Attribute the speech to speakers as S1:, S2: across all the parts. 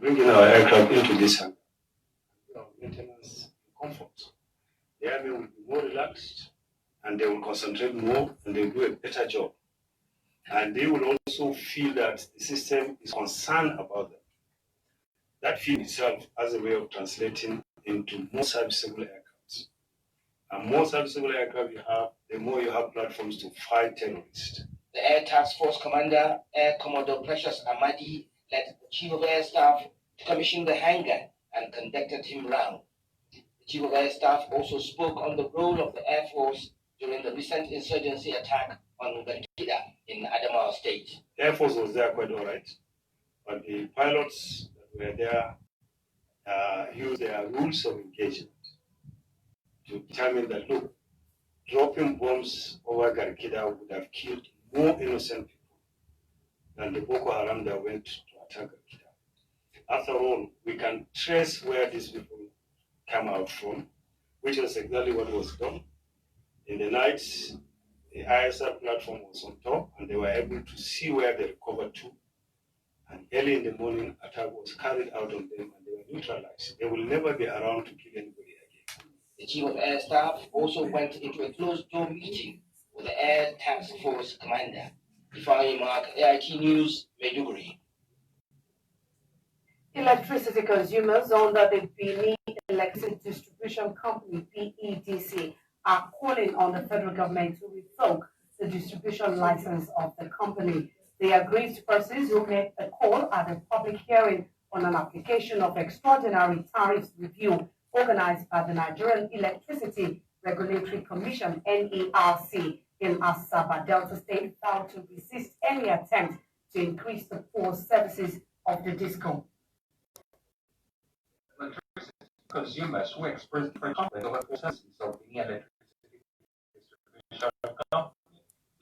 S1: Bringing our aircraft into this hangar. Maintenance comfort. The airmen will be more relaxed and they will concentrate more and they will do a better job. And they will also feel that the system is concerned about them. That feeling itself has a way of translating into more serviceable aircraft. And more serviceable aircraft you have, the more you have platforms to fight terrorists.
S2: The Air Task Force Commander, Air Commodore Precious Amadi, led the Chief of Air Staff to commission the hangar and conducted him round. The Chief of Air Staff also spoke on the role of the Air Force during the recent insurgency attack on Garkida in Adamawa State.
S1: The Air Force was there quite all right, but the pilots that were there used their rules of engagement to determine that, look, dropping bombs over Garkida would have killed more innocent people than the Boko Haram that went to attack Garkida. After all, we can trace where these people come out from, which was exactly what was done. In the night, the ISR platform was on top, and they were able to see where they recovered to. And early in the morning, attack was carried out on them, and they were neutralized. They will never be around to kill anybody again.
S2: The Chief of Air Staff also went into a closed-door meeting with the Air Task Force Commander. Ifeanyi Mark, AIT News, Maiduguri.
S3: Electricity consumers under the Benin Electricity Distribution Company, PEDC, are calling on the federal government to revoke the distribution license of the company. They agreed persons who made a call at a public hearing on an application of extraordinary tariffs review organized by the Nigerian Electricity Regulatory Commission, NERC, in Asaba Delta State, vowed to resist any attempt to increase the poor services of the DISCO.
S4: Consumers who expressed complaint over the services of the electricity distribution company,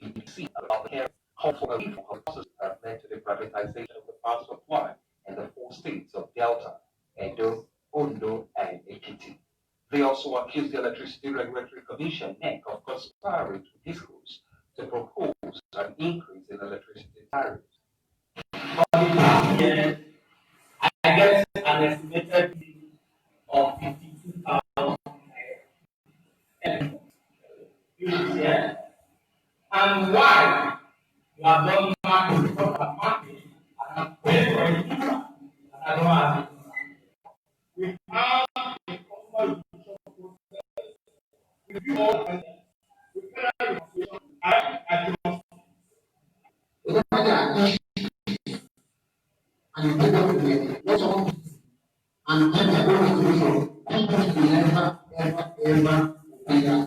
S4: EDC, about the call for a reform of processes that led to the privatization of the power supply in the 4 states of Delta, Edo, Ondo, and Ekiti. They also accused the Electricity Regulatory Commission, NEC, of conspiring with DISCOs to propose an increase in electricity tariffs.
S5: I get an estimated of 52,000 naira. And why you have done market for the market and have paid for it, and I don't have it. We have a customer process. If you all we cannot I must.
S6: And then I go to the people will never, ever figure out.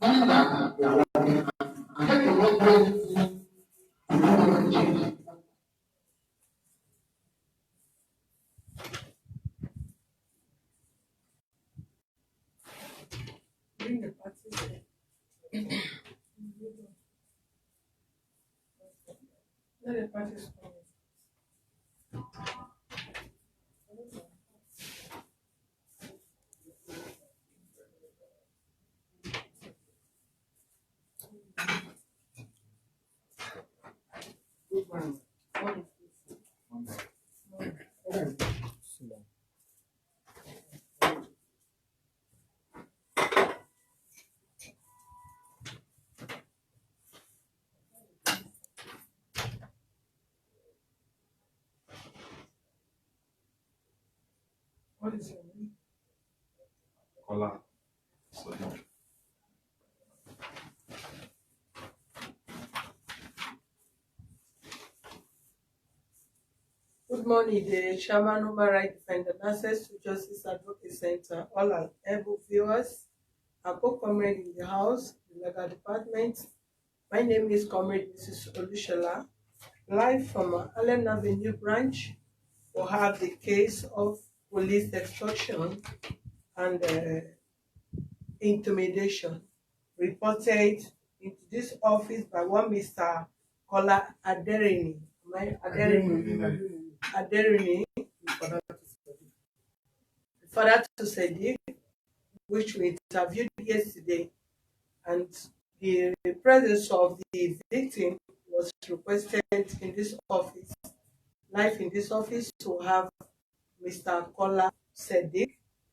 S6: And that they are working and then you want to change.
S3: Bring the parties. Let the parties come.
S5: What is your name?
S7: Kola Sodiq.
S5: Good morning, the Chairman, Human Rights Defender, Access to Justice Advocate Center, all our able viewers, our co-comrade in the house, the legal department. My name is Comrade Mrs. Olushola, live from Allen Avenue branch. We have the case of police extortion and intimidation reported into this office by one Mr. Kola Aderini. Aderini, father to Sadiq, which we interviewed yesterday, and the presence of the victim was requested in this office. Live in this office to have Mr. Kola Sadiq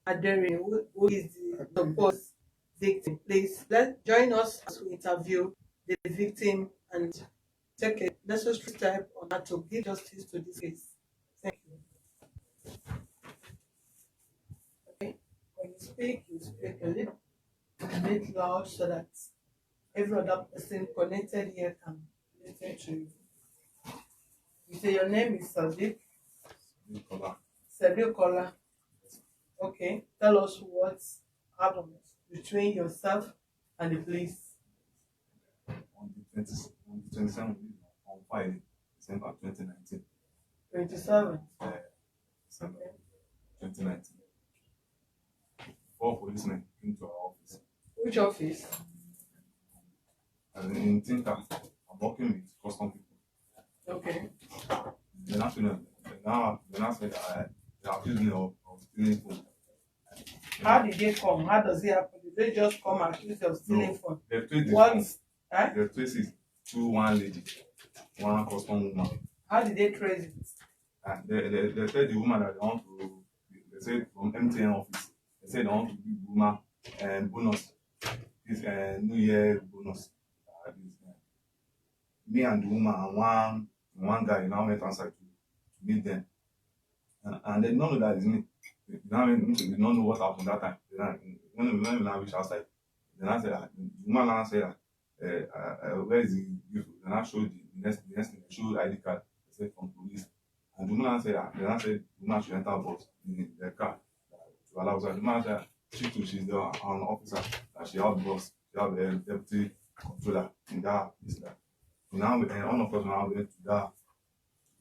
S5: Aderini, who is the supposed victim. Please join us as we interview the victim and take a necessary step on how to give justice to this case. Thank you. Okay. When you speak a bit loud so that every other person connected here can listen to you. You say your name is Sadiq?
S7: Kola.
S5: Sadiq Kola. Okay. Tell us what happened between yourself and the police.
S7: On the 27th on Friday, December 2019.
S5: 27.
S7: December 2019. 4 policemen came to our office.
S5: Which office?
S7: And in Tinka, I'm working with custom people.
S5: Okay.
S7: Then after that, then I said they accused me of stealing phone.
S5: How did they come? How does it happen? Did they just come and accuse you of stealing phone?
S7: They traced the
S5: What?
S7: phone. They traced it to one lady, one custom woman.
S5: How did they trace it?
S7: And they said the woman that they want to, they said from MTN office, they said they want to give the woman bonus, this New Year bonus. Me and the woman and one guy now went outside to meet them. And they don't know that it's me. They don't know what happened that time. When we now reach outside, then I said, the woman now said, where is the gift? Then I showed the next thing, they showed ID card, they said from police. And the woman said, the woman should enter bus in the car to allow us. The woman said, she's the officer, that she have bus, she have a deputy controller in that place. Now, all of us now went to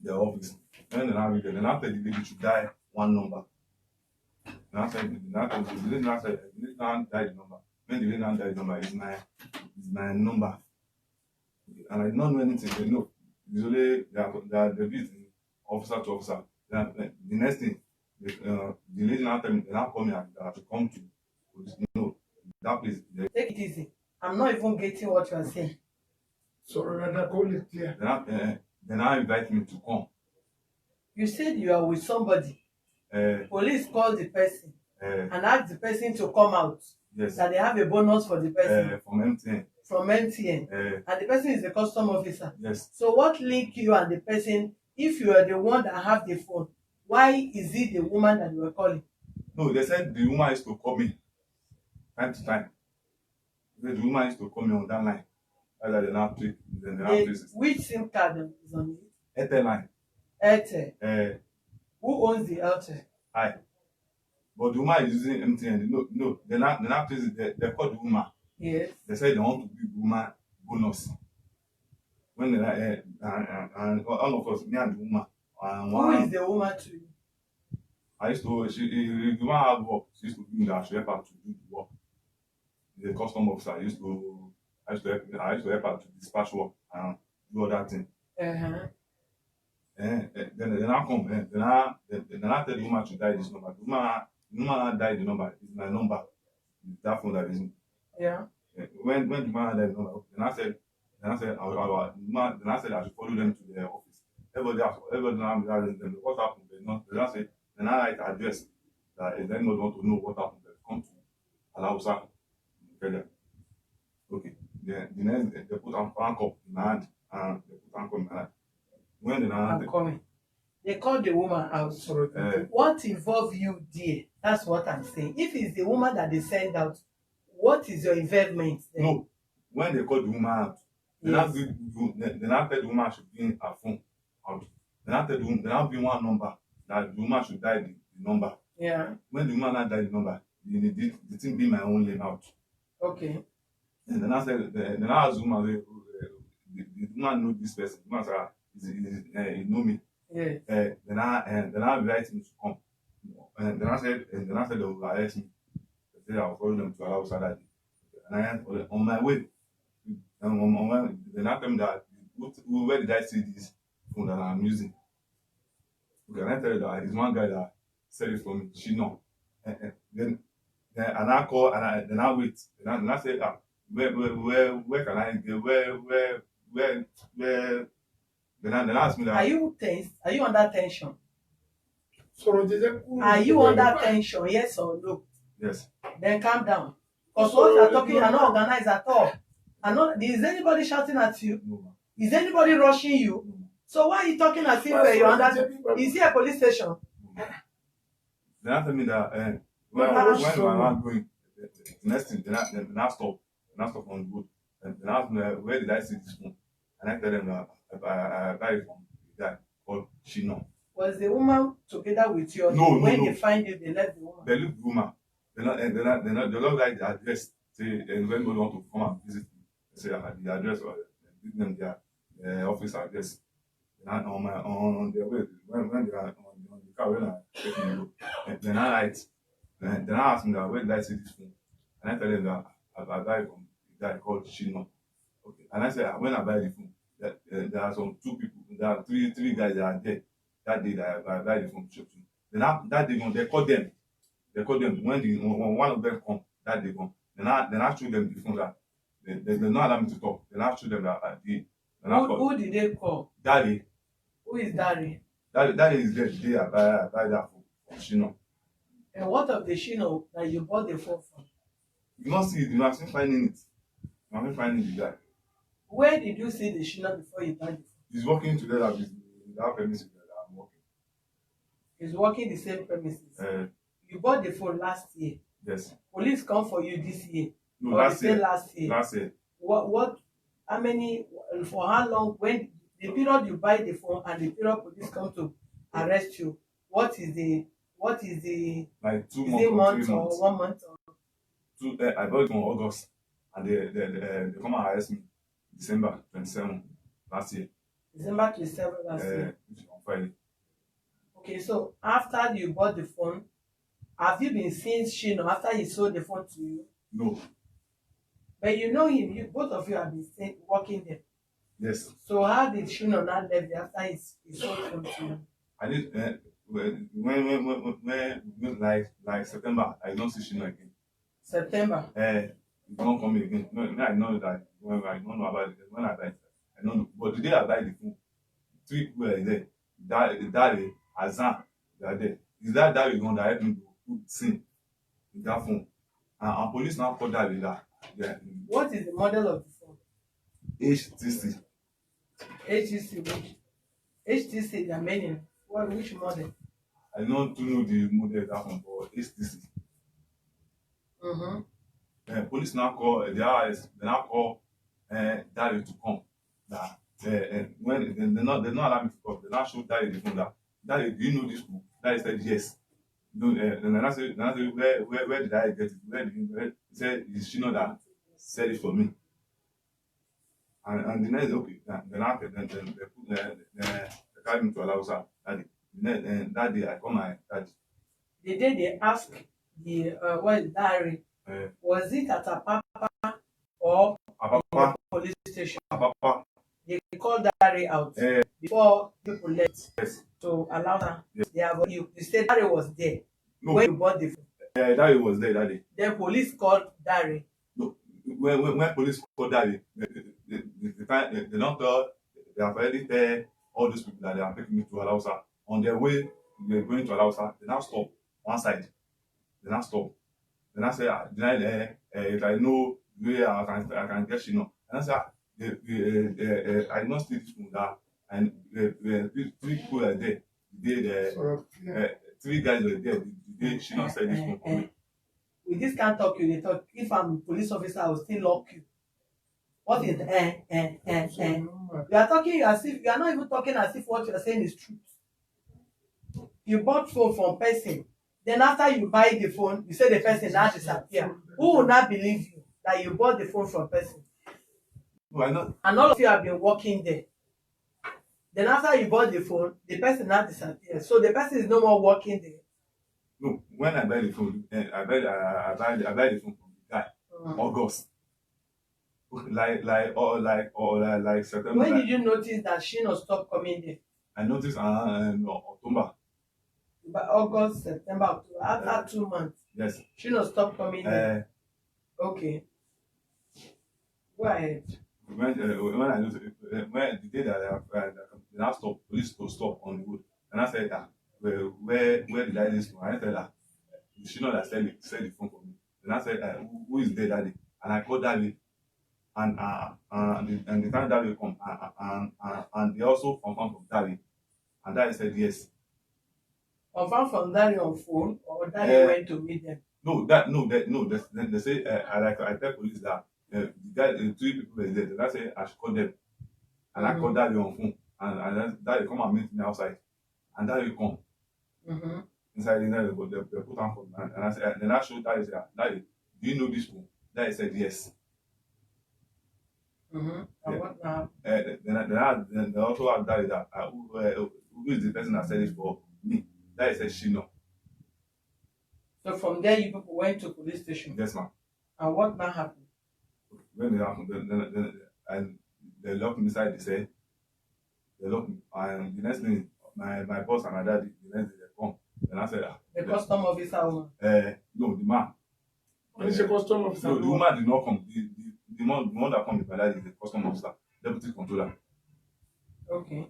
S7: the office. Then then after the lady should die one number. And I said, the lady now said, the lady now died the number. When the lady now died the number, is my number. And I don't know anything. They know. Usually they are visiting officer to officer. Then the next thing, the lady now tell me, they now call me to come to police. No, that place.
S5: Take it easy. I'm not even getting what you are saying.
S6: Sorry, I call it clear.
S7: Then I invite me to come.
S5: You said you are with somebody. Police called the person and asked the person to come out.
S7: Yes.
S5: That they have a bonus for the person
S7: From MTN.
S5: from MTN. And the person is a custom officer.
S7: Yes.
S5: So what link you and the person, if you are the one that have the phone, why is it the woman that you were calling?
S7: No, they said the woman used to call me time to time. The woman used to call me on that line. Either they now take, then they now place it.
S5: Which SIM card is on it?
S7: Airtel line.
S5: Airtel. Who owns the Airtel?
S7: I. But the woman is using MTN. No, they now place it. They call the woman.
S5: Yes.
S7: They said they want to give the woman bonus. When they and all of us, me and the woman, and
S5: Who is the woman to you?
S7: I used to, the woman had work. She used to give me that she help her to do the work. The custom officer I used to help her to dispatch work and do other things. Then I come, then I tell the woman to die this number. The woman died the number. It's my number. It's that phone that is me.
S5: Yeah.
S7: When the man died the number, then I said I should follow them to their office. Everybody now asking them what happened. Then I write address that if anybody want to know what happened, they come to Alausa. Okay. Then the next they put an anchor in my hand and they put anchor in my hand. When they now
S5: I'm coming.
S8: They called the woman out. What involved you there? That's what I'm saying. If it's the woman that they send out, what is your involvement there?
S7: No, when they called the woman out, they now tell the woman should bring her phone out. They now bring one number that the woman should dial the number.
S8: Yeah.
S7: When the woman now dial the number, the thing be my own lane out.
S8: Okay.
S7: And then I said, then I asked the woman, the woman know this person. The woman said, he know me.
S8: Yeah.
S7: Then I invite him to come. And then I said they will arrest me. They said I will follow them to allow Saturday. And I on my way, then I tell me that where did I see this phone that I'm using? Okay, and I tell you that it's one guy that said it for me. She know. Then I call and then I wait. Then I say, where can I get where then I ask me that.
S8: Are you tense? Are you under tension?
S6: Sọ̀rọ̀
S8: Are you under tension? Yes or no?
S7: Yes.
S8: Then calm down. Because what you're talking, you're not organized at all. Is anybody shouting at you?
S7: No.
S8: Is anybody rushing you? So why are you talking as if you're under? Is here a police station?
S7: Then I tell me that when I'm going, the next thing, then I stop on the road. And then I ask me where did I see this phone? And I tell them that I buy it from the guy called Shino.
S8: Was the woman together with you?
S7: No,
S8: when they find you, they left the woman.
S7: They leave the woman. They don't like the address. Say when anybody want to come and visit me, they say the address or give them their office address. And on their way when they are on the car when I take me go. Then I write. Then I ask me that where did I see this phone? And I tell them that I buy it from the guy called Shino. Okay. And I say when I buy the phone, there are some two people, there are three guys that are there that day that I buy the phone shop to. Then that day they call them. They call them when one of them come that day come. Then I show them the phone that they don't allow me to talk. Then I show them that
S8: Who did they call?
S7: Daddy.
S8: Who is Daddy?
S7: Daddy is there. Today I buy that phone from Shino.
S8: And what of the Shino that you bought the phone from?
S7: You not see it. You have been finding it. You have been finding the guy.
S8: Where did you see the Shino before you bought the phone?
S7: He's working together with that premises that I'm working.
S8: He's working the same premises. You bought the phone last year.
S7: Yes.
S8: Police come for you this year.
S7: No,
S8: or
S7: last year.
S8: Last year.
S7: Last year.
S8: What? How many? For how long? When the period you buy the phone and the period police come to arrest you? What is the?
S7: Like 2
S8: months
S7: or 3 months.
S8: or 1 month? Or...
S7: I bought it in August, and they come and arrest me December 27 last year.
S8: December 27 last year.
S7: Which is on Friday.
S8: Okay, so after you bought the phone, have you been seeing Shino after he sold the phone to you?
S7: No.
S8: But you know him. Both of you have been working there.
S7: Yes.
S8: So how did Shino not leave there after he sold the phone to you?
S7: I did when like September, I don't see Shino again.
S8: September.
S7: He don't come again. No, I know that when I don't know about it. When I buy it, I don't know. But the day I buy the phone, 3 people are there. Daddy, Azan, they are there. Is that Daddy going to help me to sing with that phone? And police now call Daddy that. Yeah.
S8: What is the model of the phone?
S7: HTC.
S8: HTC, which? HTC, the meaning. Which model?
S7: I don't know the model of that one, but HTC. Police now call the IRS. They now call Daddy to come. That when they not allow me to talk, they now show Daddy the phone that Daddy, do you know this book? Daddy said yes. And then I said, where did I get it? Where he said, is she know that said it for me? And the next okay, then they carry me to Alausa. That day I call my dad.
S8: The day they ask the diary, was it at Apapa or
S7: Apapa
S8: police station?
S7: Apapa.
S8: They called diary out before people left.
S7: Yes.
S8: To allow her.
S7: Yes.
S8: They have you said Dari was there when you bought the phone.
S7: Dari was there that day.
S8: Then police called Dari.
S7: No, when police called Dari, they don't tell, they have already tell all those people that they are taking me to Alausa. On their way, they're going to Alausa. They now stop one side. They now stop. Then I say, if I know where I can get Shino. And I say, I did not see this phone that. And 3 people are there. the day three guys were there, the day she not said this phone for me.
S8: With this kind of talk you dey talk, if I'm a police officer, I will still lock you. What is You are talking as if you are not even talking as if what you are saying is truth. You bought phone from person, then after you buy the phone, you say the person now disappear. Who will not believe you that you bought the phone from person?
S7: Why not?
S8: And all of you have been working there. Then after you bought the phone, the person now disappear. So the person is no more working there.
S7: No, when I buy the phone, I buy the phone from the guy. August. Like September.
S8: When did you notice that Shino stopped coming there?
S7: I noticed October.
S8: By August, September, October, after 2 months.
S7: Yes.
S8: Shino stopped coming there. Okay. Go ahead.
S7: When I noticed, when the day that they now stop, police to stop on the road, and I said that where did I listen? I said that she know that said the phone for me. And I said who is there that day? And I called that day, and the time that day come and they also confirmed from Daddy, and Daddy said yes.
S8: Confirm from Daddy on phone, or Daddy went to meet them?
S7: They say I tell police that the guy, the three people were there. They say I should call them, and I called Daddy on phone, and then Daddy come and meet me outside, and Daddy come. Inside they put on phone, and I said, then I showed Daddy, say, Daddy, do you know this phone? Daddy said yes.
S8: And what now?
S7: Then they also asked Daddy that who is the person that said it for me? Daddy said she know.
S8: So from there you people went to police station.
S7: Yes, ma'am.
S8: And what now happened?
S7: When it happened, then they locked me inside the cell. They locked me, and the next thing, my boss and my daddy, the next day they come. Then I said,
S8: the custom officer woman.
S7: No, the man.
S5: What is the custom officer?
S7: No, the woman did not come. The one that come with my daddy is the custom officer, deputy controller.
S8: Okay.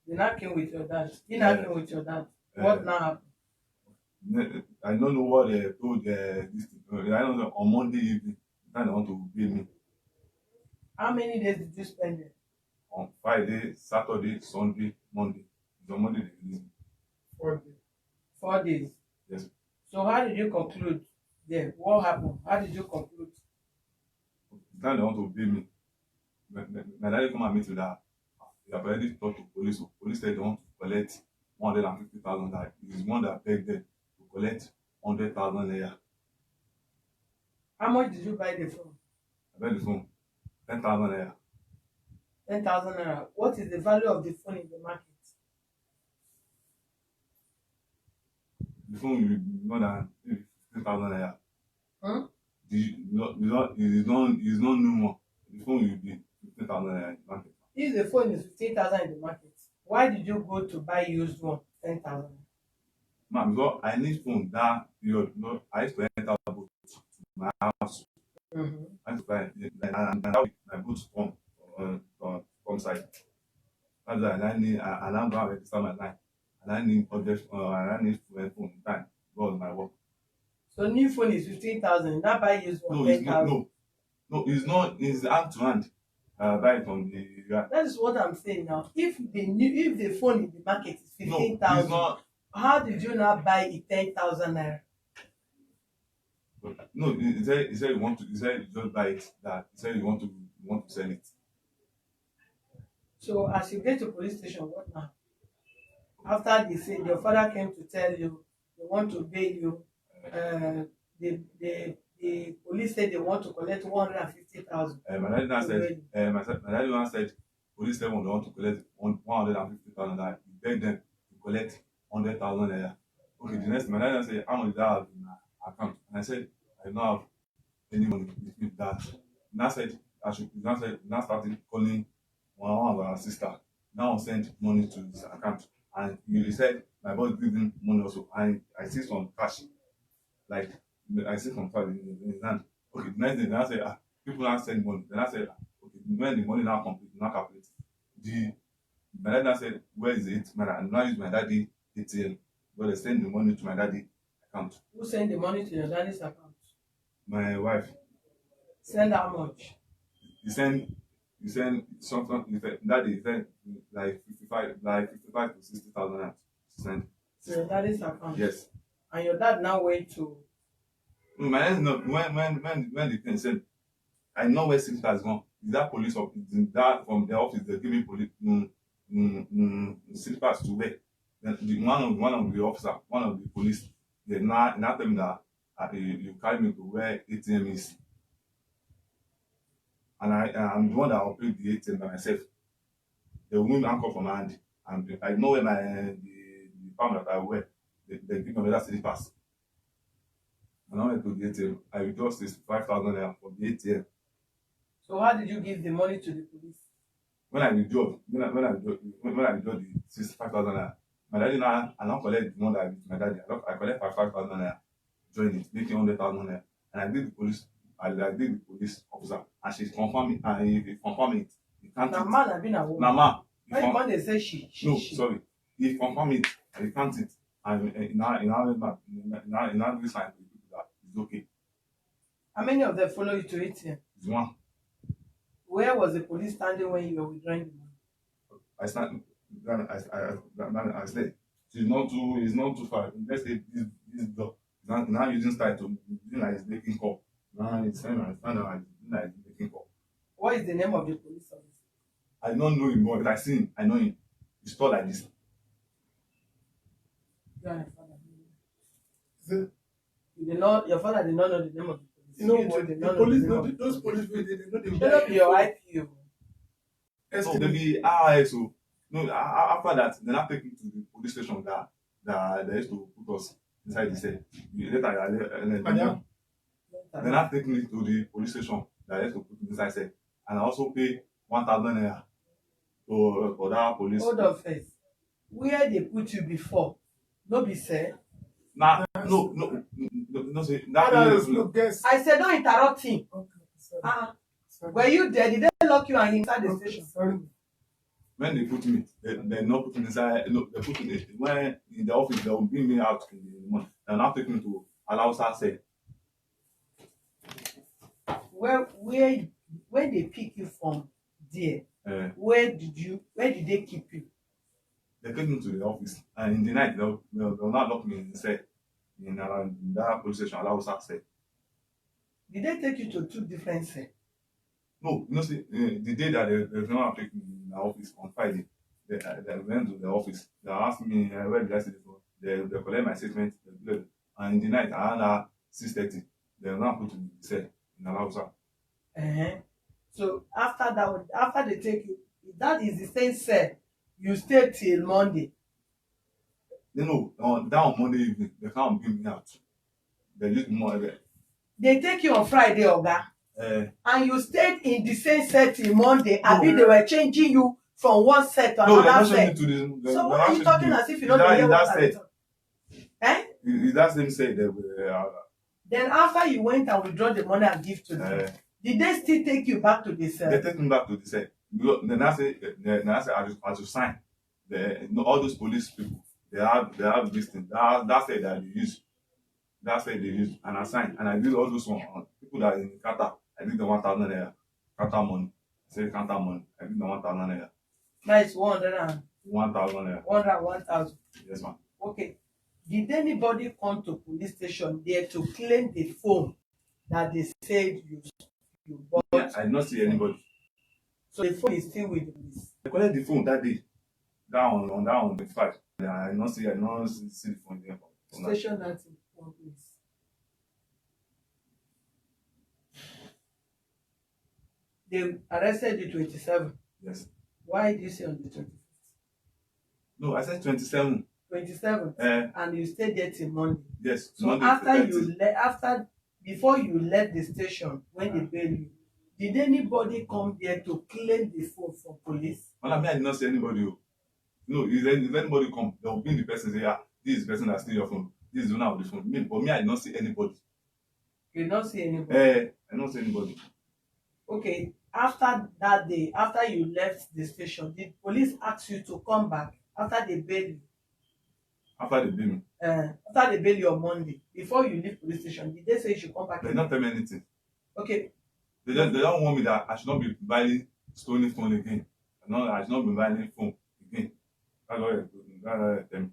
S8: You now came with your dad. You now came with your dad. What now happened?
S7: I don't know what they told this thing. I don't know, on Monday evening, they want to pay me.
S8: How many days did you spend there?
S7: On Friday, Saturday, Sunday, Monday. It's on Monday they release me.
S5: 4 days.
S8: 4 days.
S7: Yes.
S8: So how did you conclude there? What happened? How did you conclude?
S7: The time they want to pay me, my daddy come and meet me that they have already talked to police. So police said they want to collect 150,000. That is one that begged them to collect 100,000 naira.
S8: How much did you buy the phone?
S7: I bought the phone 10,000 naira.
S8: 10,000 naira. What is the value of the phone in the market?
S7: The phone will be more than 15,000 naira. It's not new one. The phone will be 15,000 naira in the market.
S8: If the phone is 15,000 in the market, why did you go to buy used one 10,000?
S7: Man, because I need phone that period. No, I used to enter boat to my house. I used to buy and that my boat come side. That's why I need and I'm going to register my line. And I need object and I need phone in time. Because my work.
S8: So new phone is 15,000. Now buy used one 10,000.
S7: No, it's not. It's hand to hand. Buy it from the.
S8: That is what I'm saying now. If the phone in the market is 15,000, how did you not buy it 10,000 naira?
S7: No, he said you want to. He said you just buy it. That he said you want to sell it.
S8: So as you get to police station, what now? After they said your father came to tell you they want to bail you, the police said they want to collect 150,000.
S7: My daddy once said police said they want to collect 150,000. That he begged them to collect 100,000 naira. Okay, the next my daddy said how much do I have in my account? And I said I don't have any money with that. Now said I should. Now started calling one of our sister. Now send money to his account, and he said my boss give him money also. I see some cash, like I see some cash in his hand. Okay, the next day then I say people now send money. Then I said okay, when the money now complete, now calculate. My dad now said where is it? I now use my daddy ATM, but they send the money to my daddy account.
S8: Who send the money to your daddy's account?
S7: My wife.
S8: Send how much?
S7: You send something. Daddy send like 55 to 60,000. send.
S8: to your daddy's account.
S7: Yes.
S8: And your dad now went to.
S7: No, my head is not when the thing said, I know where Six has gone. Is that police office? That from the office they give me police slippers to wear. Then one of the officer, one of the police, they now tell me that you carry me to where ATM is, and I'm the one that operate the ATM by myself. They will move handcuff from my hand, and I know where the palm that I wear. They give me another slippers. And I went to the ATM. I withdraw 65,000 naira from the ATM.
S8: So how did you give the money to the police?
S7: When I withdraw the 65,000 naira, my daddy now I now collect the one that I with my daddy. I collect 5,000 naira, join it, making 100,000 naira, and I did the police. I did the police officer, and she confirmed it, and he confirmed it. He can't.
S8: Now man, I've been a woman.
S7: Now man,
S8: When they say she.
S7: no, sorry, he confirmed it, and he can't it, and now this sign to the people that it's okay.
S8: How many of them follow you to ATM?
S7: It's one.
S8: Where was the police standing when you were withdrawing the money?
S7: I stand. I said, it's not too far. Let's say this dog now using style to using like it's making call. Now it's saying I stand like it's making call.
S8: What is the name of the police officer?
S7: I don't know him, but I see him. I know him. He's tall like this.
S8: You and your father. You did not. Your father did not know the name of the police.
S6: You know
S8: You
S6: what?
S8: too did
S6: The
S8: not know
S6: police,
S8: the name of the
S6: those police, they know the
S8: Should not be your IPO.
S7: So maybe RSO. No, after that, they now take me to the police station that they used to put us inside the cell. Later, they now take me to the police station that they used to put me inside cell, and I also pay 1,000 naira for that police.
S8: Hold on first. Where they put you before? No be said.
S7: Nah, no, say that
S6: guess.
S8: I said don't interrupt him.
S6: Okay, sorry.
S8: Uh-uh. Were you there? Did they lock you and inside the station?
S6: Sorry.
S7: when they put me, they not put me inside. No, they put me when in the office. They will bring me out in the morning. They now take me to Alausa cell.
S8: When they pick you from there,
S7: Uh,
S8: where did they keep you?
S7: they take me to the office, and in the night they'll not lock me inside in that police station. Alausa cell.
S8: Did they take you to two different cells?
S7: No, you know, see, the day that they not take me in the office on Friday, they went to the office. They asked me where did I see the phone. They collect my statement, and in the night around 6:30, they will now put me in the cell in Alausa.
S8: Uh-huh. So after they take you, that is the same cell you stay till Monday.
S7: They know on Monday evening they can't bring me out. They use more.
S8: They take you on Friday, Oga,
S7: Uh,
S8: and you stayed in the same cell till Monday. I mean, they were changing you from one set to
S7: no, they're
S8: another
S7: not
S8: set.
S7: showing me to the.
S8: So why are you talking as if you don't
S7: that,
S8: hear what
S7: that
S8: I'm
S7: said,
S8: talking? Eh?
S7: is that same said they were.
S8: Then after you went and withdraw the money and give to them, did they still take you back to the cell?
S7: They take me back to the cell. Then I say I should sign. All those police people, they have this thing. That said that they use. That said they use, and I signed, and I did all those one people that are in Qatar. I did the 1,000 naira Qatar money. I said Qatar money. I did the 1,000 naira.
S8: Nice, 100
S7: 1,000 naira.
S8: 1,000.
S7: Yes, ma'am.
S8: Okay. Did anybody come to police station there to claim the phone that they said you bought?
S7: Yeah, I did not see anybody.
S8: So the phone is still with the police.
S7: I collected the phone that day. Down on 25. I did not see the phone there.
S8: Station that in one place. They arrested you 27.
S7: Yes.
S8: Why did you say on the 25th?
S7: No, I said 27.
S8: 27th. And you stayed there till Monday.
S7: Yes.
S8: So
S7: Monday,
S8: before you left the station, when they bailed you, did anybody come there to claim the phone from police?
S7: Well, I did not see anybody. No, if anybody come, they will bring the person and say, this is the person that steal your phone. This is the owner of the phone. But me, I did not see anybody.
S8: You did not see anybody?
S7: I did not see anybody.
S8: Okay. After that day, after you left the station, did police ask you to come back after they bailed you?
S7: After they bail me?
S8: After they bail you on Monday, before you leave police station, did they say you should come back?
S7: They did not tell me anything.
S8: Okay.
S7: They don't want me that I should not be buying stolen phone again. I should not be buying phone again. That's what they tell me.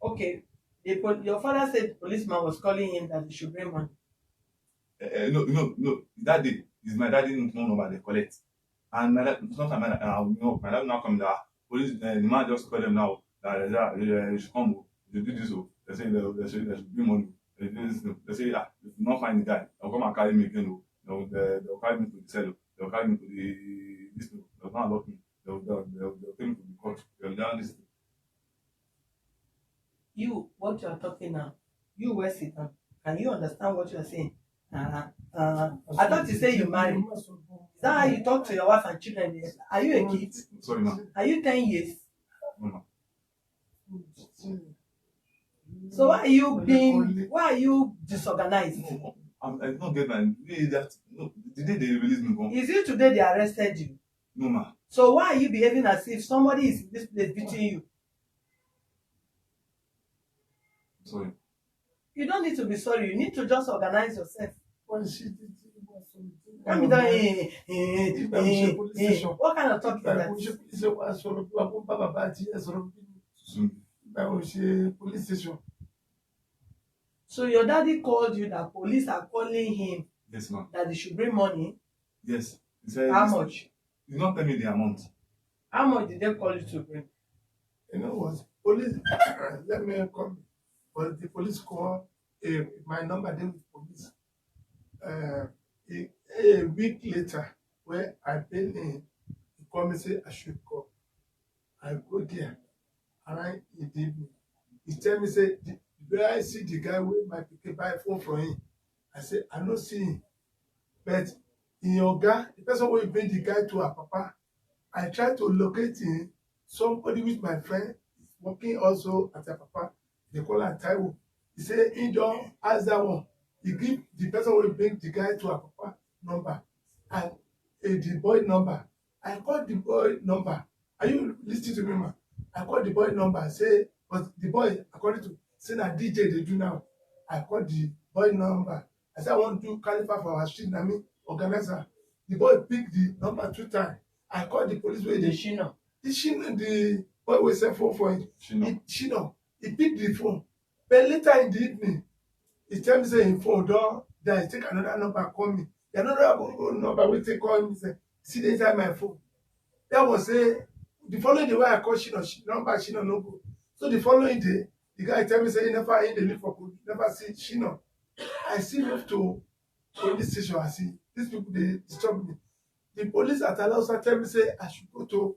S8: Okay. Your father said the policeman was calling him that he should bring money.
S7: No. That day is my daddy no number they collect, and my dad sometimes my dad now come that police the man just call them now that they should come they do this they say they should bring money they say if you not find the guy they'll come and carry me again they'll carry me to the cell they'll carry me to the this they'll not lock me they'll take me to the court they'll down this thing.
S8: You, what you are talking now, you were sit down. Can you understand what you are saying? I thought you say you married. Is that how you talk to your wife and children? Are you a kid?
S7: Sorry ma.
S8: Are you 10 years?
S7: No ma.
S8: So why are you disorganized?
S7: I don't get my that no the day they release me from
S8: Is it today they arrested you?
S7: no ma.
S8: So why are you behaving as if somebody is in this place beating you?
S7: Sorry.
S8: You don't need to be sorry. You need to just organize yourself.
S6: When she did it was something.
S8: Come down, what kind of talk is that?
S6: Police station.
S8: So your daddy called you that police are calling him
S7: Yes ma.
S8: that they should bring money.
S7: Yes. He said
S8: How much?
S7: you not pay me the amount.
S8: How much did they call you to bring?
S6: You know what? Police, let me come. But the police call my number then with police. A week later, where I been in, he called me say I should call. I go there, around in the evening. He tell me say, where I see the guy wey my pikin buy phone from him. I say I no see him, but in Oga, the person wey bring the guy to her papa, I try to locate him. Somebody with my friend is working also at her papa. They call her Taiwo. He say he don ask that one. He give the person wey bring the guy to her papa number and the boy number. I call the boy number. Are you listening to me, ma? I call the boy number. Say, but the boy, according to say na DJ they do now. I call the boy number. I say I want to do caliper for our street. Na me organizer. The boy pick the number 2 times. I call the police wey
S8: The
S6: dey.
S8: Shino.
S6: The boy wey sell phone for him.
S7: Shino.
S6: He pick the phone. But later in the evening, he tell me say him phone don die. He take another number call me. The another number wey take call me say see the inside my phone. That was say the following day wey I call Shino number Shino no go. So the following day, the guy tell me say he dey look for police, never see Shino. I still move to police station. I see these people dey disturb me. The police at Alausa tell me say I should go to.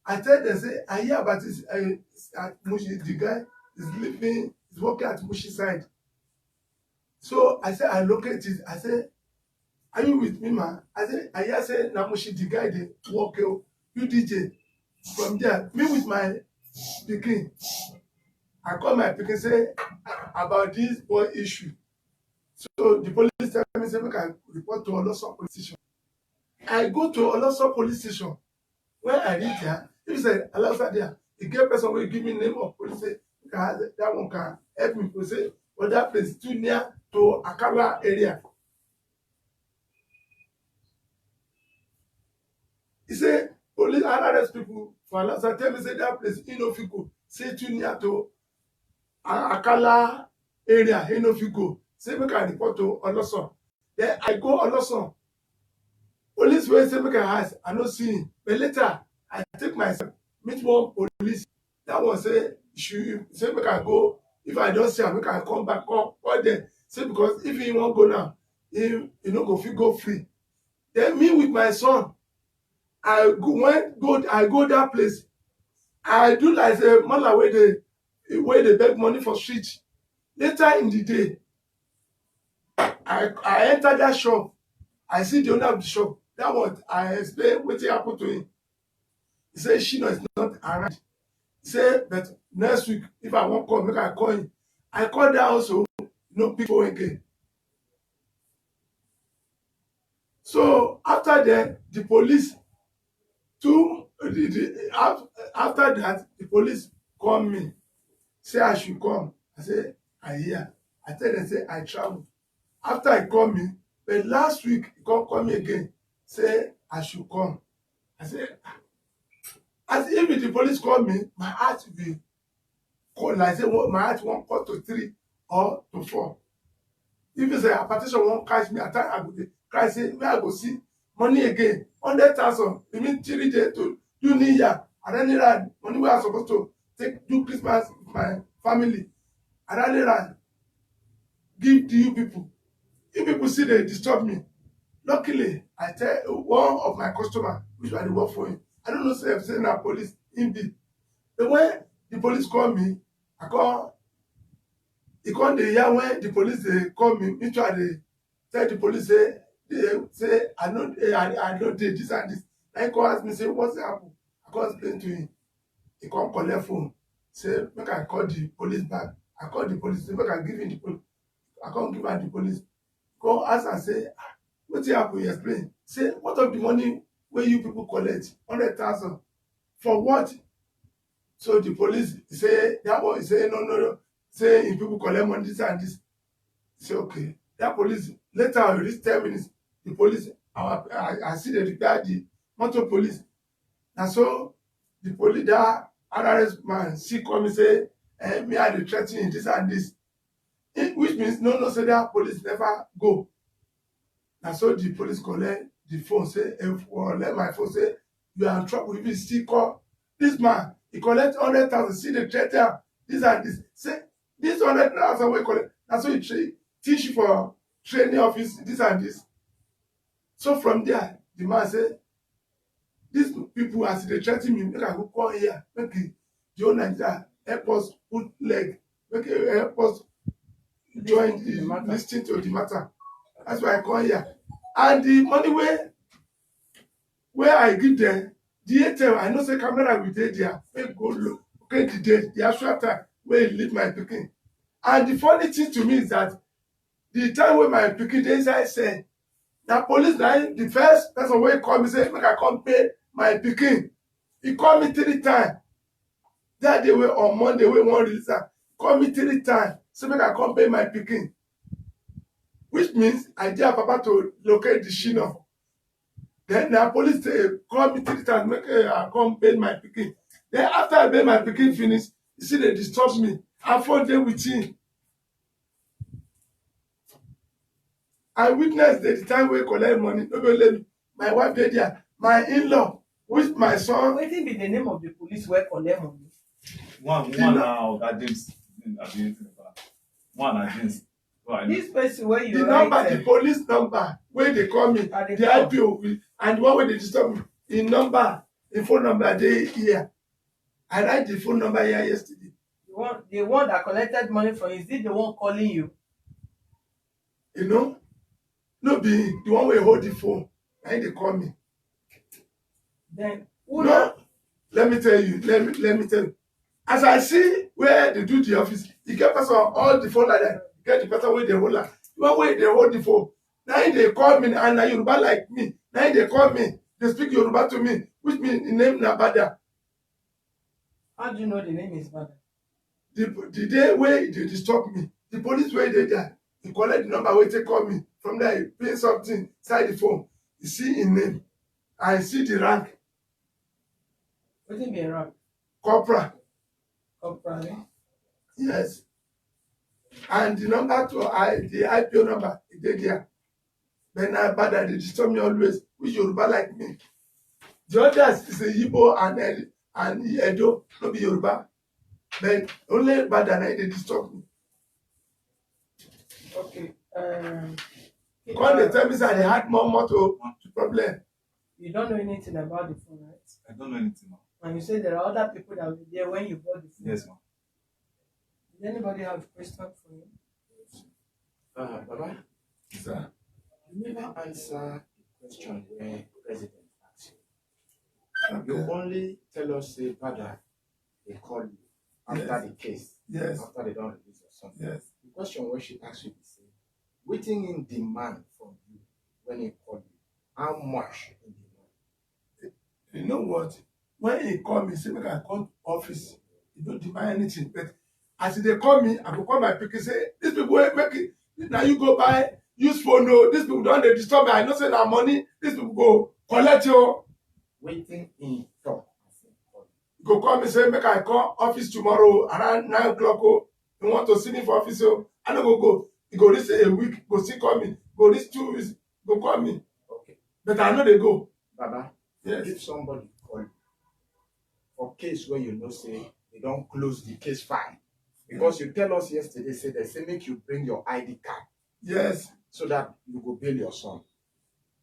S6: I tell them say I hear about this at Mushi. The guy is working at Mushi side. So I say I locate it. I say, are you with me, man? I say I hear say na Mushi the guy dey work you DJ. From there, me with my pikin. I call my pikin say about this boy issue. So the police tell me say make I report to Oloso police station. I go to Oloso police station. When I reach there, if say Alausa there, the get person will give me name of police say that one can help me. Say, well, that place is too near to Akala area. He say police RRS people for Alausa tell me say that place he no fit go. Say too near to Akala area, he no fit go. Say make I report to Oloso. Then I go Oloso. Police wey say make I ask, I no see him. But later, I take myself meet one police. That one say say make I go. If I don't see am, make I come back call them. Say because if he wan go now, he no go fit go free. Then me with my son, I go that place. I do like say mother wey dey beg money for street. Later in the day, I enter that shop. I see the owner of the shop. That one I explain wetin happen to him. He say Shino is not around. He say but next week if I wan call, make I call him. I call that also, no pick phone again. So after that, the police after that the police call me, say I should come. I say I hear. I tell them say I travel. After he call me, but last week he call me again, say I should come. I say as if the police call me, my heart will be call like say my heart won't cut to 3 or to 4. If you say hypertension won't catch me, at time I go dey cry say where I go see money again 100,000. It means 3 days to do New Year. And then run money where I supposed to do Christmas with my family. And then run give to you people. If people see they disturb me, luckily I tell one of my customer which I dey work for him. I don't know say na police him be. But when the police call me, he come dey hear when the police dey call me, me too I dey tell the police say I know dey this and this. Na him come ask me say what's happen? I come explain to him. He come collect phone say make I call the police back. I call the police say make I give him the police. I come give am the police. Come ask am say wetin happen? He explain. Say what of the money wey you people collect 100,000 for what? So the police say that one. He say no. Say if people collect money this and this. He say okay. That police later reach 10 minutes. The police I see they repair the motor police. And so the police that RRS man see come say me I dey threaten him this and this. Which means no say that police never go. And so the police collect the phone say let my phone say you are in trouble if you still call this man. He collect 100,000. See the threaten this and this. Say this 100,000 we collect. And so he teach for training office this and this. So from there the man say these people as they threaten me make I go call here make the whole Nigeria help us put leg make help us join the lis ten to the matter. That's why I call here. And the money where I give them the ATM I know say camera will dey there make go look okay the date the actual time wey he leave my pikin. And the funny thing to me is that the time wey my pikin dey inside cell na police na the first person wey call me say make I come pay my pikin. He call me 3 times. That day wey on Monday wey wan release am call me 3 times say make I come pay my pikin. Which means I dey papa to locate the shino. Then na police call me 3 times make I come pay my pikin. Then after I pay my pikin finish, you see they disturb me. I phone dey with him. I witness the time wey collect money. No go let me. My wife dey there. My in-law, with my son.
S8: Wetin be the name of the police wey collect money?
S7: One na Oga James. One na James.
S8: This person wey you
S6: The
S8: write
S6: number, the police number wey dey call me,
S8: At the
S6: the
S8: top.
S6: IPO, and the one wey dey disturb me, the phone number dey here. I write the phone number here yesterday.
S8: the one that collected money from you, is it the one calling you?
S6: You know, no be the one wey hold the phone. Na him dey call me.
S8: Then who
S6: No, let me tell you. Let me tell you. As I see where they do the office, you get person all the phone like that. You get the person wey dey hold am. The one wey dey hold the phone. Na him dey call me and na Yoruba like me. Na him dey call me. They speak Yoruba to me, which means the name na Bada.
S8: How do you know the name is Bada?
S6: The day wey they disturb me, the police wey dey there, he collect the number wey take call me. From there, he pay something inside the phone. You see him name. I see the rank,
S8: Wetin be rank?
S6: corporal.
S8: Corporal, eh?
S6: Yes. And the number the IPO number, e dey there. But na Bada dey disturb me always, which Yoruba like me. The others is a Igbo and Edo, no be Yoruba. But only Bada na dey disturb me.
S8: Okay.
S6: Come dey tell me say I dey add more motor to problem.
S8: You don't know anything about the phone, right?
S7: I don't know anything, ma.
S8: And you say there are other people that were there when you bought the phone.
S7: Yes, ma.
S8: Does anybody have a question for you?
S2: Baba,
S6: Sir.
S2: you never answer the question where the president asked you. You
S6: Okay.
S2: only tell us, say, Father, they call you after
S6: Yes.
S2: the case,
S6: Yes.
S2: after they don't release your son.
S6: Yes.
S2: The question where she asked you is, say, waiting in demand from you when he called you, how much in demand?
S6: You know what? When he call me, say make I come to office, he don't demand anything. But as they call me, I go call my pikin say, these people wey make it, now you go buy, use phone, no, these people don't they disturb me. I know say na money, these people go collect you.
S2: Waiting in talk. I say, call you.
S6: go call me say make I call office tomorrow around 9 o'clock. Oh, you want to see me for office? Oh, I no go. You go reach a week, go still call me. Go reach 2 weeks, go call me.
S9: Okay.
S6: But I know they go.
S9: Baba,
S6: Yes.
S9: if somebody call you for case where you know say they don't close the case file, because you tell us yesterday, say they say make you bring your ID card
S6: Yes.
S9: so that you go bail your son.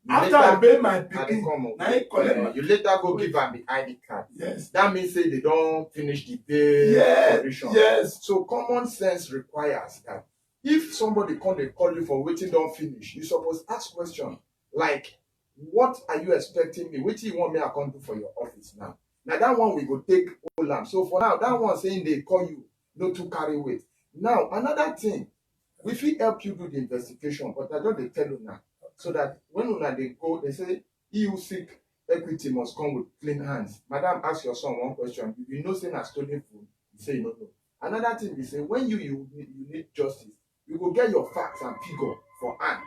S9: You
S6: After I pay my pikin,
S9: come
S6: na him collect my.
S9: you later go give am the ID card.
S6: Yes.
S9: That means say they don't finish the bail
S6: Yes.
S9: condition.
S6: Yes.
S9: So common sense requires that if somebody come they call you for waiting don't finish, you suppose ask question like, what are you expecting me? Which you want me I come do for your office now? Now that one we go take hold am. So for now, that one saying they call you, no to carry weight. Now another thing, we fit help you do the investigation, but I just dey tell you now, so that when una dey go, they say he who seek equity must come with clean hands. Madam, ask your son one question. If you know say na stolen food, you say you no know. Another thing be say when you need justice, you go get your facts and figure for hand.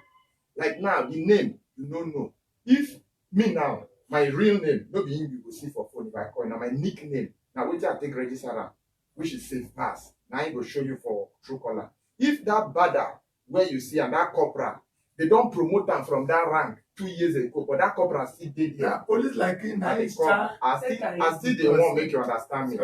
S9: Like now, the name you no know. If me now, my real name, no be him you go see for phone if I call, na my nickname. Now wetin I take register am, which is safe pass. Now I go show you for Truecaller. If that badder where you see and that corporal, they don't promote them from that rank 2 years ago, but that corporal still did there.
S6: Yeah, police like him.
S9: I still they want make you understand me.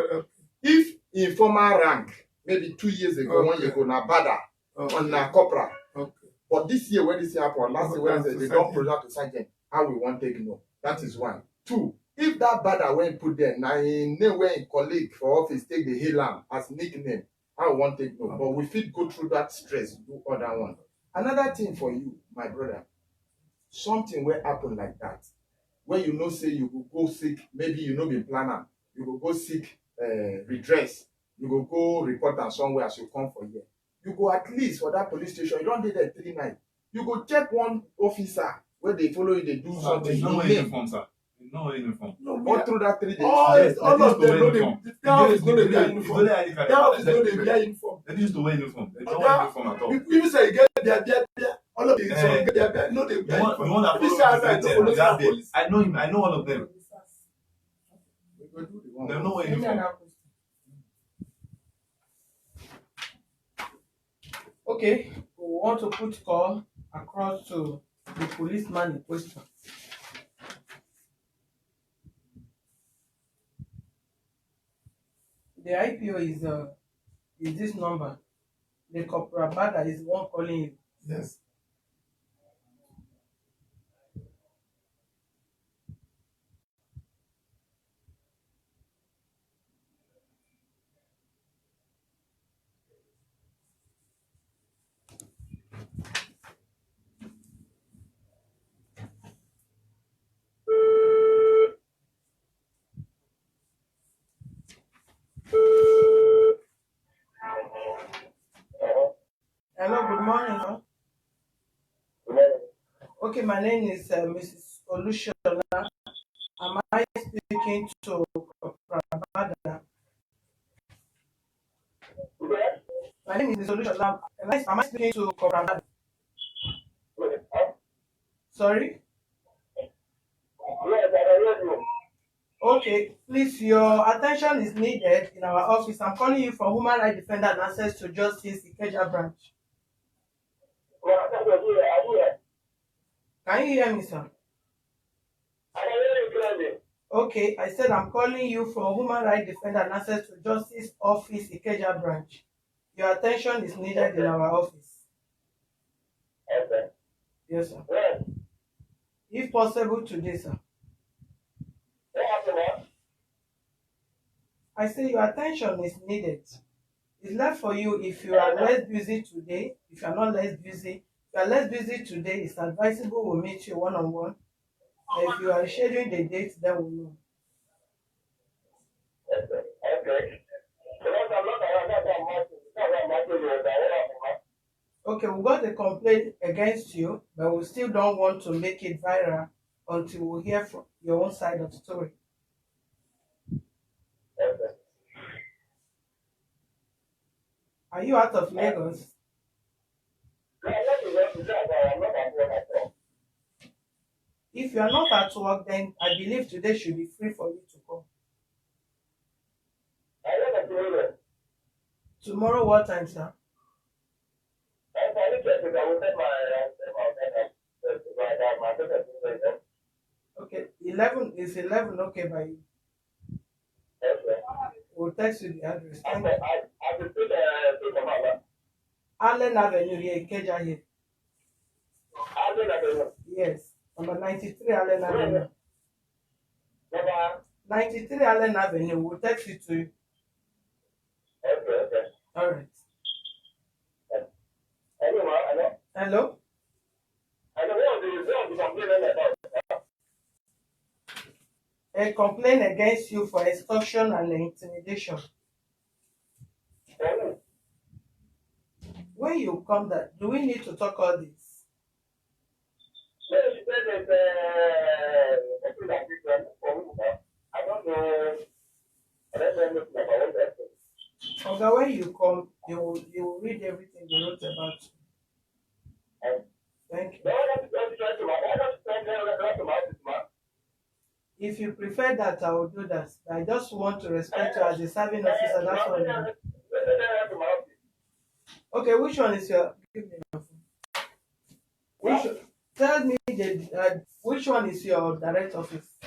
S9: If in former rank, maybe 2 years ago, 1 year ago, na badder, on na corporal.
S6: Okay.
S9: But this year, when this year happened, last year, when they don't promote to sergeant, how we want take know. That is one. Two, if that badder when put there, now in name where in colleague for office take the hail am as nickname, how we want take know. But we fit go through that stress, do other one. Another thing for you, my brother, something will happen like that. When you know say you go seek, maybe you know be planner, you go seek redress, you go report am somewhere as you come for here. You go at least for that police station, you don't dey there 3 nights. You go check one officer where they follow you, they do something.
S7: You know where uniform, sir. You know where uniform.
S6: No,
S9: All through that 3 days.
S6: all of them know the office no dey wear uniform.
S7: Their
S6: Their office no dey wear uniform.
S7: They used to wear uniform. They don't wear uniform at all.
S6: People say you get their all of the get their no dey wear
S7: The
S6: uniform.
S7: one that
S6: This side I
S7: follows
S6: know
S7: the that
S6: police.
S7: I know him. I know all of them.
S9: We go do the one.
S7: They know where uniform.
S8: Okay, we want to put call across to the policeman in question. The IPO is this number. The corporal badder is one calling you.
S6: Yes.
S8: Hello, good morning. Sir. Okay, my name is Mrs. Olushola. Am I speaking to Corporal Badder? My name is Mrs. Olushola. Am I speaking to Corporal Badder? Sorry? Okay, please, your attention is needed in our office. I'm calling you from Human Rights Defender and Access to Justice, Ikeja branch. Can you hear me, sir? Okay, I said I'm calling you from Human Rights Defender and Access to Justice Office, Ikeja branch. Your attention is needed in our office. Yes, sir. If possible, today, sir. I say your attention is needed. It's left for you if you are less busy today. If you are not less busy, if you are less busy today, it's advisable we'll meet you one-on-one. And if you are scheduling the date, then we'll know. Okay, we got a complaint against you, but we still don't want to make it viral until we hear from your own side of the story. Are you out of Lagos? If you are not at work, then I believe today should be free for you to come. Tomorrow, what time, sir? Okay, 11 is 11 okay by you? We'll text you the address. Thank you. Allen Avenue here, Ikeja here. Yes, number 93 Allen Avenue. 93 Allen Avenue. We'll text it to you. All right. Hello? A complaint against you for extortion and intimidation. When you come that, do we need to talk all this? Okay, when you come, you will read everything they wrote about you. Thank you. If you prefer that, I will do that. I just want to respect you as a serving officer. That's all. Okay, which one is your? Give me your phone. Tell me which one is your direct office?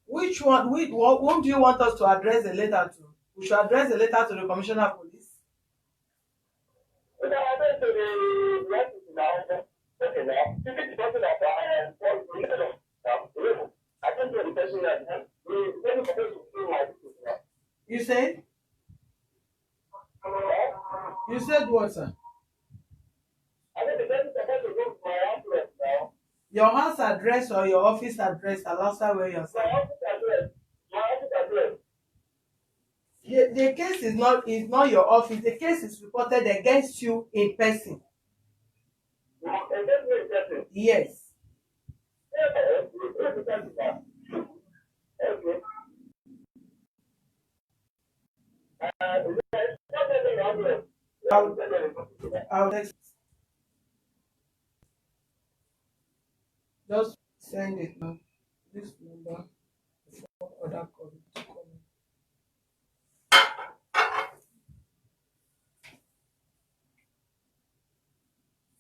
S8: Which one? Whom do you want us to address the letter to? We should address the letter to the Commissioner of Police. You said? You said what, sir? Your house address or your office address alongside where you're staying? The case is not your office. The case is reported against you in person. Yes. I'll text. Just send it now. This number before other call to call me.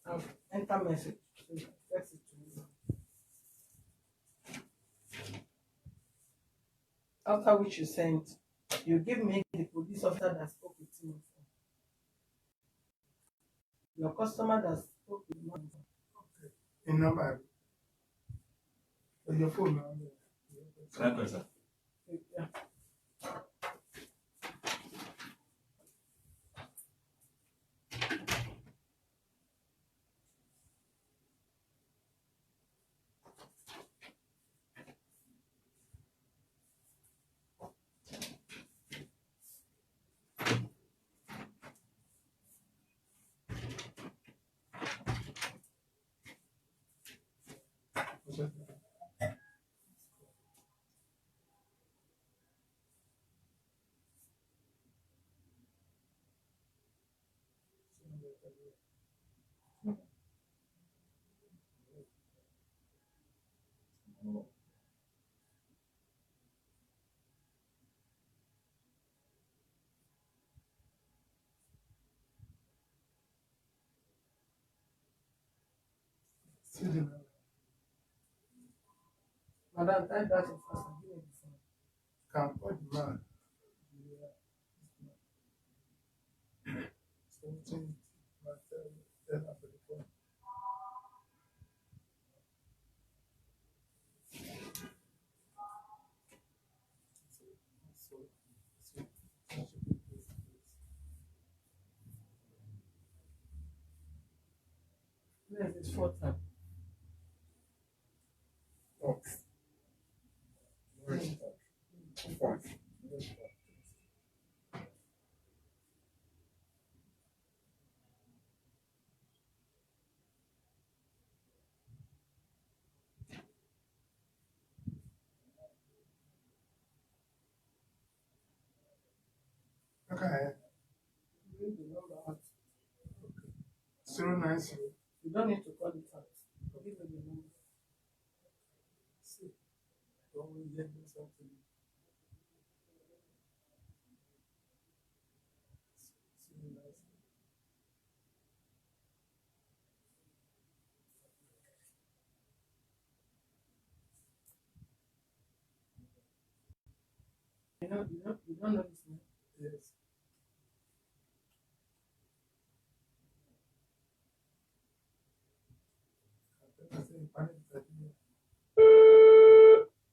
S8: I'll enter message. So you can text it to me now. After which you sent, you give me the police officer that spoke with you. Your customer that spoke with you.
S6: Okay. In number. Your phone now.
S7: Thank you, sir.
S8: Yeah. Madam, type that in fast and give me the phone.
S6: Can what man? 17. Tell her for the phone.
S8: Yes, it's 4 times.
S6: Okay. Fine. Okay.
S8: Read the number out.
S6: 090.
S8: You don't need to call it out. Give me the number.
S6: See. Don't we get something?
S8: You don't know this name? Yes.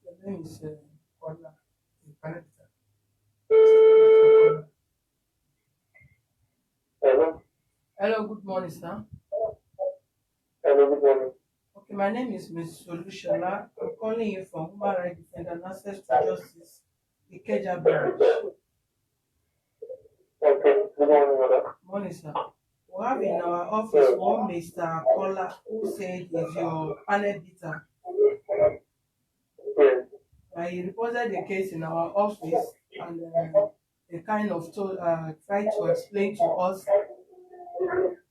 S8: The name is Kola.
S10: Hello.
S8: Hello, good morning, sir.
S10: Hello, good morning.
S8: Okay, my name is Ms. Solushola. I'm calling you from Human Rights Defender and Access to Justice, Ikeja branch.
S10: Okay, good morning, madam.
S8: Morning, sir. We have in our office one Mr. Kola who said he's your panel beater.
S10: Yes.
S8: He reported the case in our office and they kind of tried to explain to us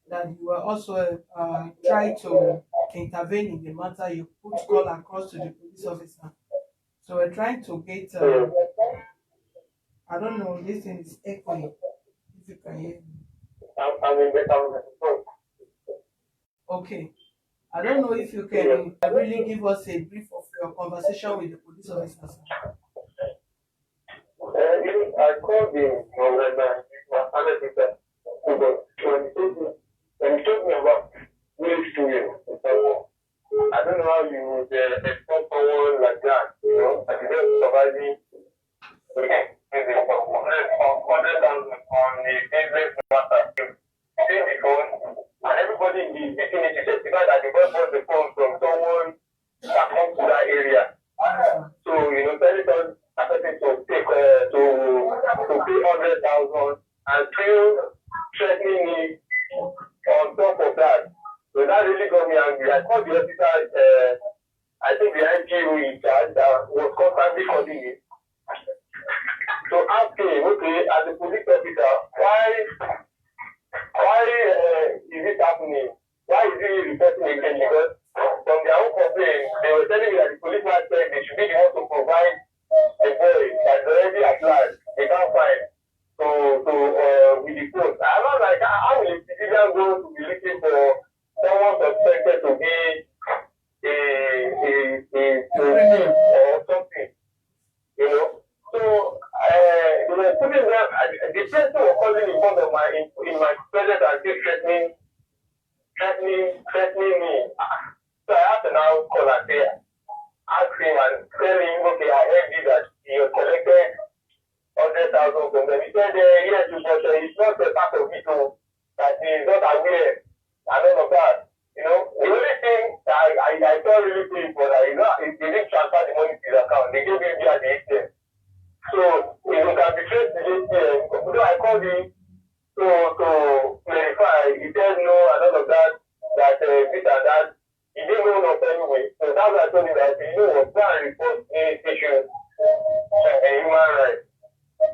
S8: that you were also trying to intervene in the matter. You put call across to the police officer. So we're trying to get, I don't know, this thing is echoing, if you can hear me.
S10: I'm in the phone.
S8: Okay. I don't know if you can really give us a brief of your conversation with the police officer, sir.
S10: I called the my panel teacher. When he told me about police doing, I don't know how you would expect someone like that, and you just surviving. Okay, 100,000 on the business matter. Take the phone, and everybody in the vicinity testified that the boy bought the phone from someone that comes to that area. So, telling us started to take to pay 100,000 and still threatening me on top of that. So that really got me angry. I called the officer, I think the IGO in charge that was constantly calling me. So asking, okay, as a police officer, why is it happening? Why is he reporting again? Because from their own complaint, they were telling me that the police man said they should be the one to provide the boy that's already at large. They can't find. So with the post. I'm not like, how will a civilian go to be looking for someone suspected to be a or something, So they were putting them, the person was calling in front of in my presence and still threatening me. So I have to now call and say, ask him and tell him, okay, I heard you that you collected 100,000 from them. He said, yes, but it's not a part of it, that he is not aware and all of that. The only thing that I felt really pleased was that they didn't transfer the money to his account. They gave him via the ATM. So if you can be traced to the ATM, I called him to clarify. He said no and all of that this and that. He didn't know of anyway. So that's why I told him that was go and report any issue a human rights.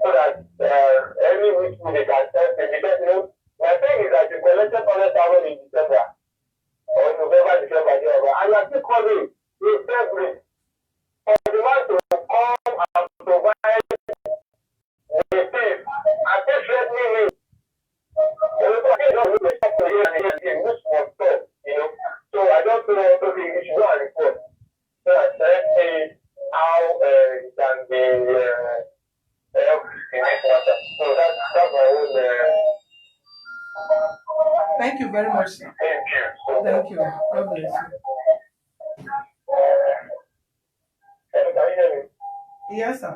S10: So that any week they can send them. Because my thing is that you collected 100,000 in December or November, December, and you are still calling in February for the man to come and provide the thing and still threatening me. So I don't know if you should go and report. So I said, how it can be helped in this matter. So that's my own.
S8: Thank you very much, sir.
S10: Thank you.
S8: Thank you. God bless you.
S10: Can you hear me?
S8: Yes, sir.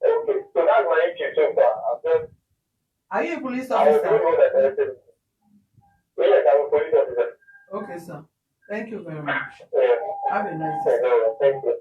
S10: Okay, so that's my issue so far.
S8: Are you a police
S10: I don't
S8: officer?
S10: know that. Yes, I'm a police officer.
S8: Okay, sir. Thank you very much.
S10: Yeah.
S8: Have a nice day.
S10: Thank you.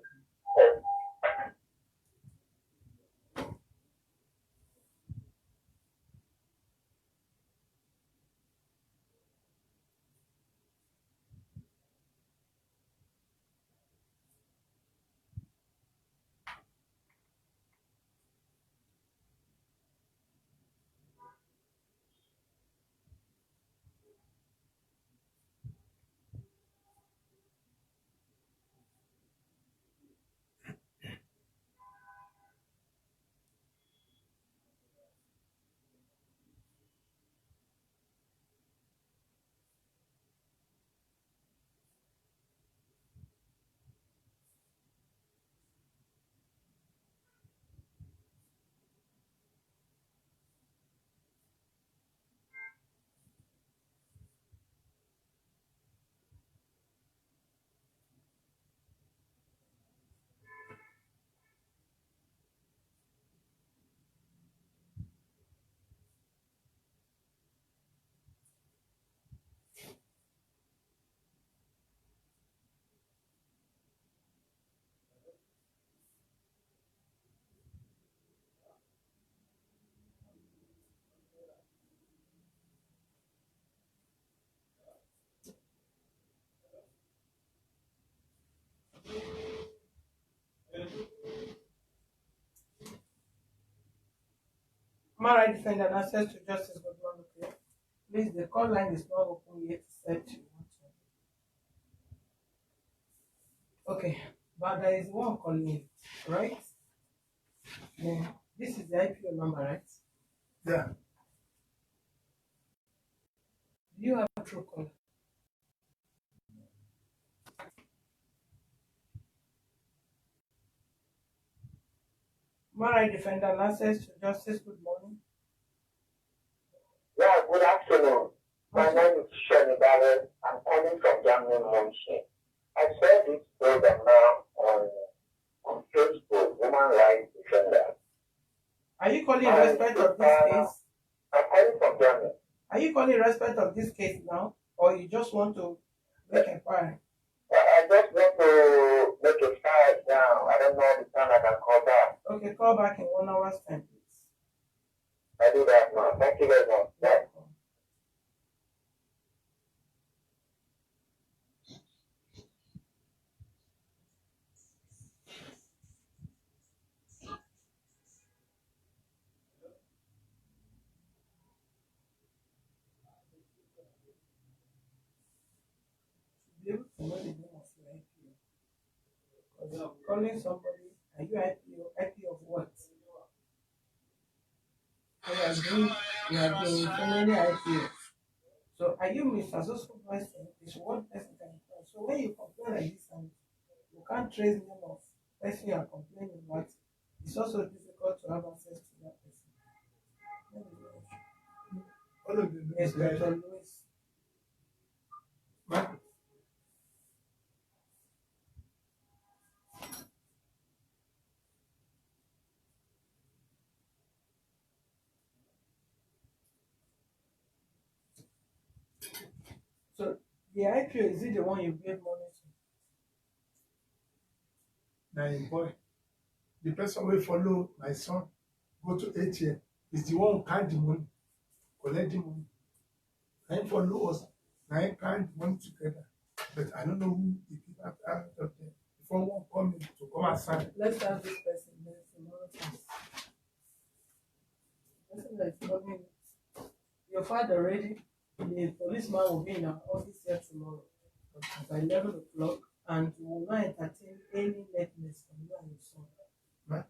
S8: Mara defendant access to justice but one okay. Please, the call line is not open yet. Said you want to. Okay, but there is one calling in, right? Yeah. This is the IPO number, right?
S5: Yeah.
S8: Do you have a true caller? Mara defendant access to justice. Good morning.
S10: Yeah, good afternoon. My name is Shani Barrett. I'm calling from Germany, Munich. I saw this program now on Facebook, Woman Rights Defender.
S8: Are you calling in respect of this case?
S10: I'm calling from Germany.
S8: Are you calling in respect of this case now, or you just want to make inquiry?
S10: I just want to make a start now. I don't know the time I can call back.
S8: Okay, call back in 1 hour's time, please.
S10: I do that now. Thank you very much. Bye.
S8: Be able to know the name of your IPO. Because you're calling somebody, are you IPO of what? So you are doing so many IPO. So are you Mr. Social Person? It's one person can call. So when you complain like this and you can't trace the name of person you are complaining about, it's also difficult to have access to that person.
S5: All of them.
S8: Yes, Dr. Lewis. So the IPO, is it the one you gave money to?
S5: Now, boy, the person will follow my son, go to ATM, is the one who count the money, collect the money. I follow us, now I count the money together. But I don't know who the people out of them. Before one come in to come aside.
S8: Let's have this person there tomorrow. Person that is coming, your father ready? The policeman will be in our office here tomorrow by 11 o'clock, and we will not entertain any lateness from you and your son.
S5: Right.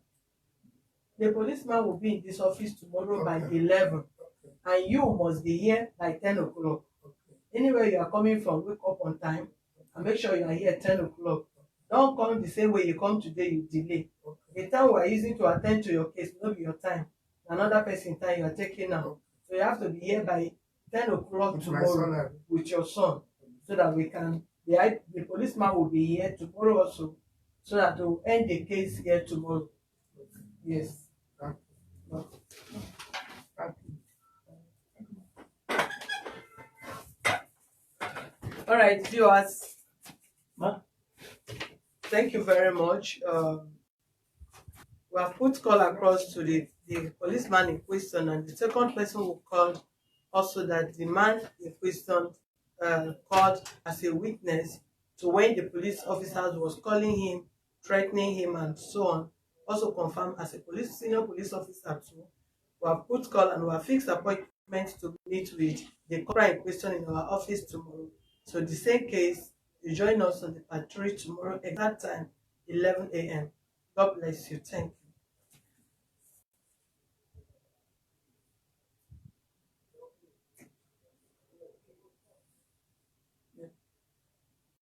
S8: The policeman will be in this office tomorrow by 11, and you must be here by 10 o'clock. Anywhere you are coming from, wake up on time and make sure you are here at 10 o'clock. Don't come the same way you come today, you delay. The time we are using to attend to your case will not be your time. Another person time you are taking now. So you have to be here by 10 o'clock
S5: With
S8: tomorrow with your son, so that we can, the policeman will be here tomorrow also, so that we will end the case here tomorrow. Yes.
S5: Thank you. Thank you.
S8: All right, viewers. Thank you very much. We have put call across to the policeman in question, and the second person who called also that the man in question called as a witness to when the police officers was calling him, threatening him, and so on. Also confirmed as a senior police officer too. We have put call and we have fixed appointment to meet with the corporate in question in our office tomorrow. So the same case, you join us on the patrol tomorrow at that time, 11 a.m. God bless you. Thank you.